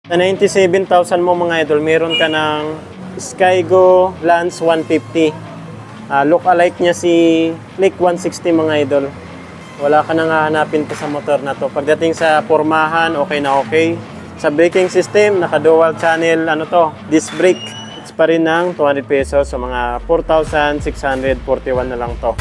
Sa 97,000 mo mga idol, meron ka ng Skygo Lance 150. Look alike niya si Click 160 mga idol. Wala ka nang hahanapin pa sa motor na to. Pagdating sa pormahan, okay na okay. Sa braking system, naka dual channel, disc brake. It's pa rin ng 200 pesos. So mga 4,641 na lang to.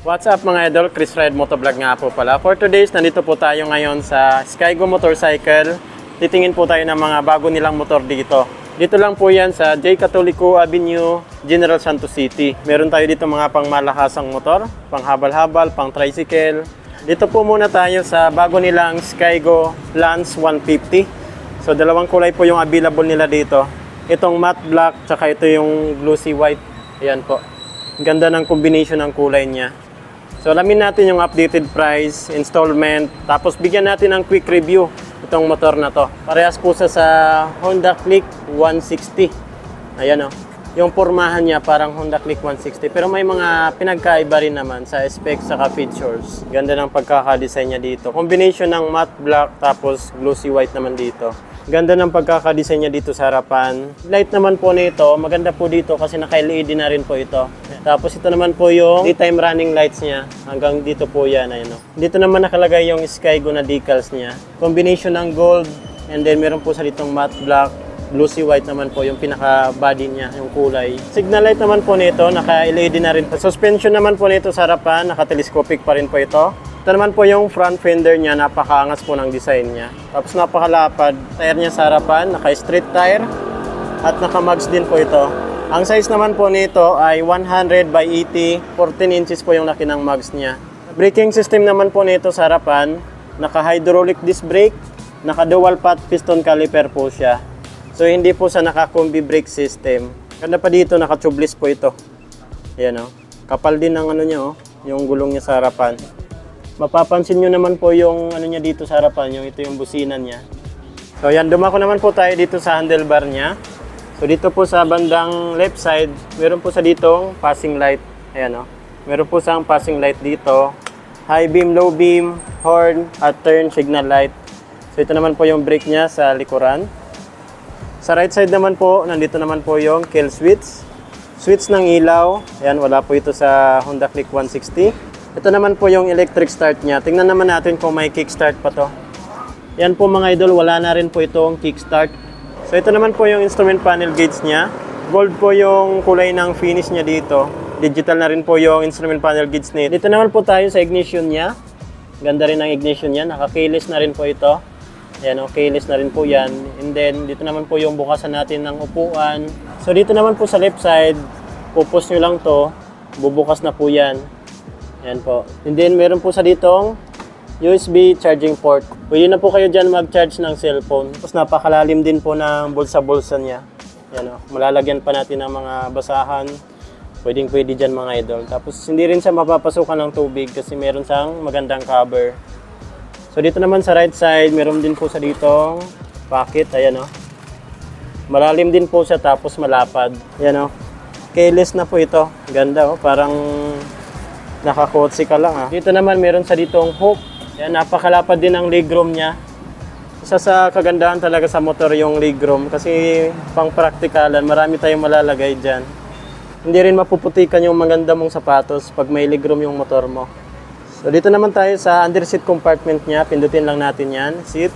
What's up mga idol, Chris Ride Motovlog nga po pala. For today's, nandito po tayo ngayon sa Skygo Motorcycle. Titingin po tayo ng mga bago nilang motor dito. Dito lang po yan sa J. Catolico Avenue, General Santos City. Meron tayo dito mga pang malakasang motor, pang habal-habal, pang tricycle. Dito po muna tayo sa bago nilang Skygo Lance 150. So dalawang kulay po yung available nila dito. Itong matte black, tsaka ito yung glossy white. Ayan po. Ganda ng combination ng kulay niya. So alamin natin yung updated price, installment, tapos bigyan natin ng quick review itong motor na to. Parehas po sa Honda Click 160. Ayan o. Yung pormahan niya parang Honda Click 160. Pero may mga pinagkaiba rin naman sa specs saka features. Ganda ng pagkakadesign niya dito. Combination ng matte black tapos glossy white naman dito. Ganda ng pagkakadesign niya dito sa harapan. Light naman po nito, maganda po dito kasi naka-LED na rin po ito. Tapos ito naman po yung daytime running lights niya. Hanggang dito po yan. Ayun, no? Dito naman nakalagay yung Skygo na decals niya. Combination ng gold and then meron po sa ditong matte black. Glossy white naman po yung pinaka-body niya, yung kulay. Signal light naman po nito, naka-LED na rin po. Suspension naman po nito sa harapan, naka-telescopic pa rin po ito. Ito naman po yung front fender niya, napakaangas po ng design niya. Tapos napakalapad, tire niya sa harapan, naka-street tire at naka-mags din po ito. Ang size naman po nito ay 100 by 80, 14 inches po yung laki ng mags niya. Braking system naman po nito sa harapan, naka-hydraulic disc brake, naka-dual pot piston caliper po siya. So hindi po sa naka-combi brake system. Ganda pa dito, naka-tubeless po ito. Ayan o. Kapal din ng niya yung gulong niya sa harapan. Mapapansin nyo naman po yung niya dito sa harapan, ito yung businan niya. So yan, dumako naman po tayo dito sa handlebar niya. So dito po sa bandang left side, meron po sa ditong passing light. Ayan o. Meron po sa passing light dito. High beam, low beam, horn, at turn signal light. So ito naman po yung brake niya sa likuran. Sa right side naman po, nandito naman po yung kill switch. Switch ng ilaw. Ayan, wala po ito sa Honda Click 160. Ito naman po yung electric start niya. Tingnan naman natin kung may kickstart pa to. Yan po mga idol, wala na rin po itong kickstart. So ito naman po yung instrument panel gauge niya. Gold po yung kulay ng finish niya dito. Digital na rin po yung instrument panel gauge niya. Dito naman po tayo sa ignition niya. Ganda rin ang ignition niya. Naka-keyless na rin po ito. Ayan o, keyless na rin po yan. And then dito naman po yung bukasan natin ng upuan. So dito naman po sa left side, pupus nyo lang to. Bubukas na po yan. Ayan po. And then meron po sa ditong USB charging port. Pwede na po kayo dyan mag-charge ng cellphone. Tapos napakalalim din po ng bulsa-bulsa niya. Ayan o. Malalagyan pa natin ng mga basahan. Pwedeng-pwede dyan mga idol. Tapos hindi rin siya mapapasukan ng tubig kasi meron siyang magandang cover. So dito naman sa right side, meron din po sa ditong pocket. Ayan o. Malalim din po siya tapos malapad. Ayan o. Keyless na po ito. Ganda o. Parang nakakotsi ka lang ha. Dito naman meron sa ditong hook. Yan, napakalapad din ang legroom niya. Isa sa kagandahan talaga sa motor yung legroom kasi pang praktikalan, marami tayong malalagay dyan. Hindi rin mapuputikan yung maganda mong sapatos pag may legroom yung motor mo. So dito naman tayo sa under seat compartment niya. Pindutin lang natin yan. Seat.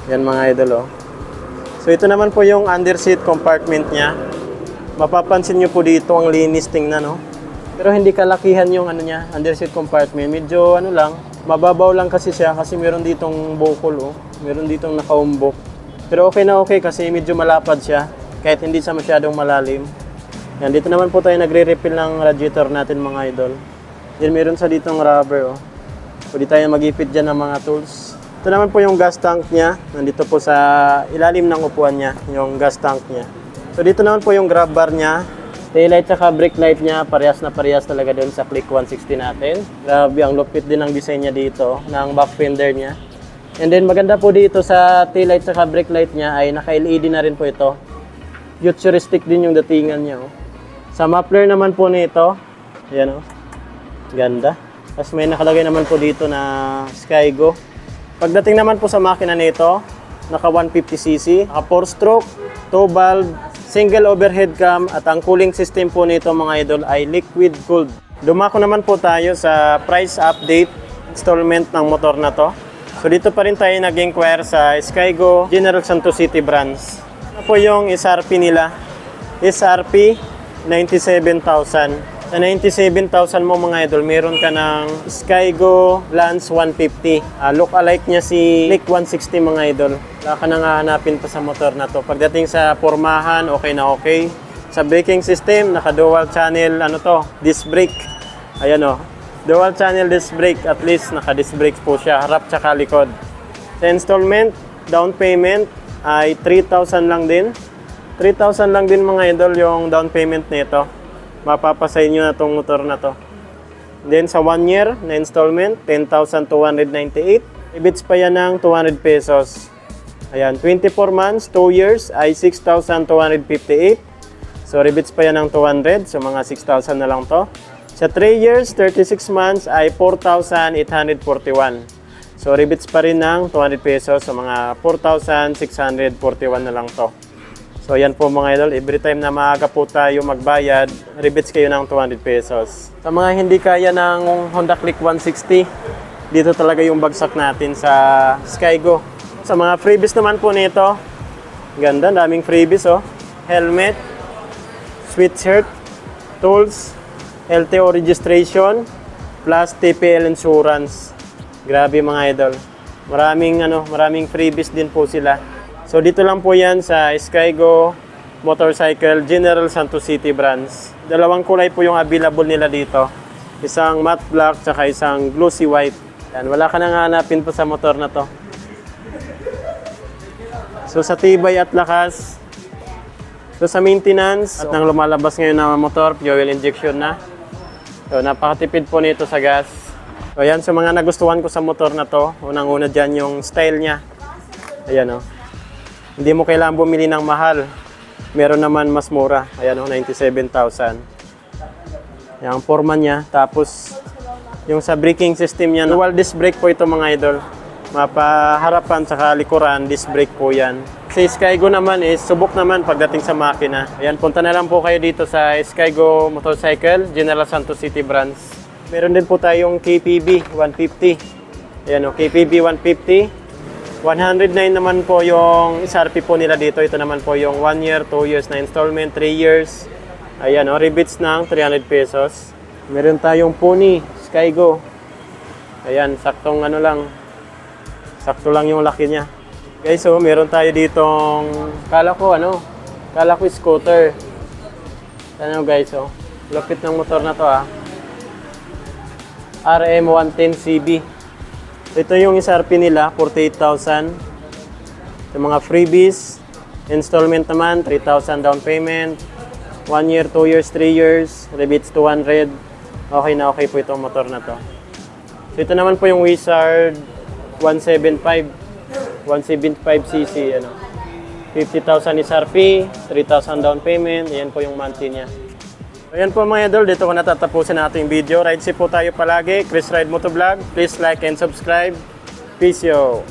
Yan mga idol oh. So ito naman po yung under seat compartment niya. Mapapansin nyo po dito ang linis tingnan no. Pero hindi kalakihan yung niya, under seat compartment. Medyo lang, mababaw lang kasi siya kasi meron ditong bukol oh. Meron ditong nakaumbok. Pero okay na okay kasi medyo malapad siya kahit hindi siya masyadong malalim. Yan, dito naman po tayo nagre-refill ng radiator natin mga idol. Yan, meron sa ditong rubber oh. Pwede tayo mag-ipit dyan ng mga tools. Ito naman po yung gas tank niya. Nandito po sa ilalim ng upuan niya, yung gas tank niya. So dito naman po yung grab bar niya. Taillight tsaka brake light niya, parehas na parehas talaga doon sa Click 160 natin. Grabe, ang lupit din ng design niya dito, ng back fender niya. And then maganda po dito sa taillight tsaka brake light niya ay naka-LED na rin po ito. Futuristic din yung datingan niya. Oh. Sa muffler naman po nito, ayan oh, ganda. Tapos may nakalagay naman po dito na Skygo. Pagdating naman po sa makina nito, naka 150cc, naka 4-stroke, 2-valve, single overhead cam, at ang cooling system po nito mga idol ay liquid cooled. Dumako naman po tayo sa price update installment ng motor na to. So dito pa rin tayo nag-inquire sa Skygo General Santos City branch. Ano po yung SRP nila? SRP 97,000. Sa 97,000 mo mga idol, meron ka ng Skygo Lance 150. Look-alike niya si Click 160 mga idol. Wala ka nang hahanapin pa sa motor na to. Pagdating sa pormahan, okay na okay. Sa braking system, naka-dual channel, ano to, disc brake. Ayan o. Dual channel disc brake, at least naka-disc brake po siya, harap tsaka likod. Sa installment, down payment ay 3,000 lang din. 3,000 lang din mga idol yung down payment nito. Mapapasay nyo na itong motor na to. Then sa 1 year na installment, 10,298. Ibits pa yan ng 200 pesos. Ayan, 24 months, 2 years ay 6,258. So rebits pa yan ng 200, so mga 6,000 na lang to. Sa 3 years, 36 months ay 4,841. So rebits pa rin ng 200 pesos, so mga 4,641 na lang to. So yan po mga idol, every time na maaga po tayo magbayad, rebits kayo ng 200 pesos. Sa mga hindi kaya ng Honda Click 160, dito talaga yung bagsak natin sa Skygo. Sa mga freebies naman po nito, ganda, daming freebies oh. Helmet, sweatshirt, tools, LTO registration, plus TPL insurance. Grabe mga idol. Maraming freebies din po sila. So dito lang po yan sa Skygo Motorcycle General Santos City branch. Dalawang kulay po yung available nila dito. Isang matte black tsaka isang glossy white. Yan, wala ka nang hanapin po sa motor na to. So sa tibay at lakas, so sa maintenance, at nang lumalabas ngayon na motor, fuel injection na. So napakatipid po nito sa gas. So yan, so mga nagustuhan ko sa motor na to, unang-una dyan yung style niya. Ayan o. Hindi mo kailangan bumili ng mahal. Meron naman mas mura. Ayan o, 97,000. Yan ang forma niya. Tapos, yung sa braking system niya, dual disc brake po ito mga idol. Mapaharapan sa likuran, disc brake po yan. Sa Skygo naman is subok naman pagdating sa makina. Ayan, punta na lang po kayo dito sa Skygo Motorcycle, General Santos City branch. Meron din po tayong KPB 150. Ayan o, KPB 150. 109 naman po yung SRP po nila dito. Ito naman po yung 1 year, 2 years na installment, 3 years. Ayan o, rebits ng 300 pesos. Meron tayong Pony, Skygo. Ayan, saktong sakto lang yung laki niya. Guys, so meron tayo ditong, kala ko scooter. Ano guys, oh, lupit ng motor na to ah. RM110CB. Ito yung SRP nila, 48,000. Yung mga freebies, installment naman, 3,000 down payment. 1 year, 2 years, 3 years, rebits 200. Okay na okay po itong motor na to. So ito naman po yung Wizard 175cc, 50,000 SRP, 3,000 down payment. Ayan po yung monthly niya. Ayan po mga idol, dito ko natatapusin natin yung video. Ride safe po tayo palagi. Chris Ride Motovlog. Please like and subscribe. Peace yo!